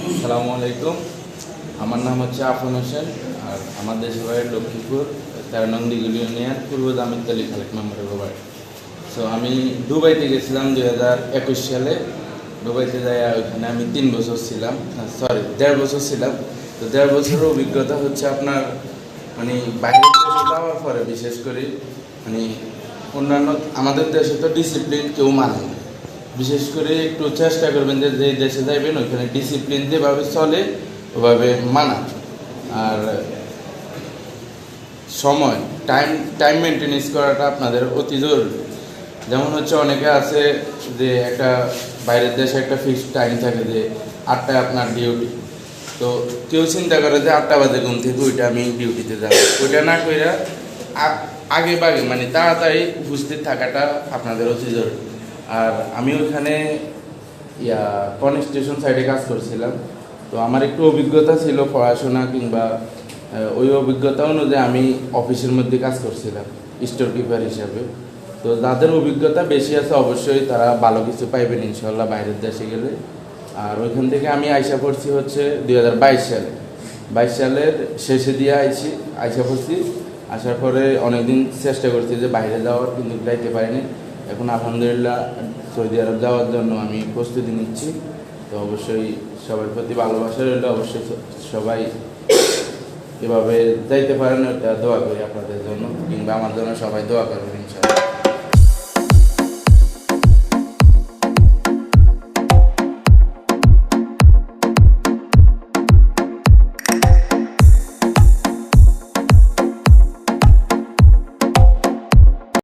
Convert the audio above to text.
আসসালামু আলাইকুম। আমার নাম হচ্ছে আফন হোসেন, আর আমার দেশের বাড়ি লক্ষ্মীপুর, 13 নং দিঘলি ইউনিয়ন, পূর্ব দামিনতলী খালেক মেম্বারের বাড়ি। সো আমি দুবাইতে গেছিলাম 2021 সালে। দুবাইতে যাই, ওইখানে আমি 3 বছর ছিলাম, সরি 1.5 বছর ছিলাম। তো 1.5 বছরের অভিজ্ঞতা হচ্ছে আপনার মানে বাইরের দেশে যাওয়ার পরে বিশেষ করে মানে অন্যান্য আমাদের দেশে তো ডিসিপ্লিন কেউ মানে না। বিশেষ করে একটু চেষ্টা করবেন যে যে দেশে যাইবেন ওইখানে ডিসিপ্লিন যেভাবে চলে ওভাবে মানা। আর সময় টাইম টাইম মেনটেনেন্স করাটা আপনাদের অতি জরুরি। যেমন হচ্ছে অনেকে আছে যে একটা বাইরের দেশে একটা ফিক্সড টাইম থাকে যে 8টায় আপনার ডিউটি। তো কেউ চিন্তা করে যে 8টা বাজে ঘুম থেকে ওইটা আমি ডিউটিতে যাব, ওইটা না কইরা আগে বাগে মানে তাড়াতাড়ি উপস্থিত থাকাটা আপনাদের অতি জরুরি। আর আমি ওইখানে কনস্ট্রাকশন সাইডে কাজ করছিলাম। তো আমার একটু অভিজ্ঞতা ছিল পড়াশোনা কিংবা ওই অভিজ্ঞতা অনুযায়ী আমি অফিসের মধ্যে কাজ করছিলাম স্টোর কিপার হিসাবে। তো যাদের অভিজ্ঞতা বেশি আছে অবশ্যই তারা ভালো কিছু পাইবেন ইনশাল্লাহ বাইরের দেশে গেলে। আর ওইখান থেকে আমি আইসা পড়ছি হচ্ছে 2022 সালে। 22 সালের শেষে দিয়ে আইসা পড়ছি। আসার পরে অনেকদিন চেষ্টা করছি যে বাইরে যাওয়ার, কিন্তু যাইতে পারিনি। এখন আলহামদুলিল্লাহ সৌদি আরব যাওয়ার জন্য আমি প্রস্তুতি নিচ্ছি। তো অবশ্যই সবার প্রতি ভালোবাসা রইল, অবশ্যই সবাই এভাবে যাইতে পারেন, এটা দোয়া করি আপনাদের জন্য, কিংবা আমার জন্য সবাই দোয়া করবেন ইনশাআল্লাহ।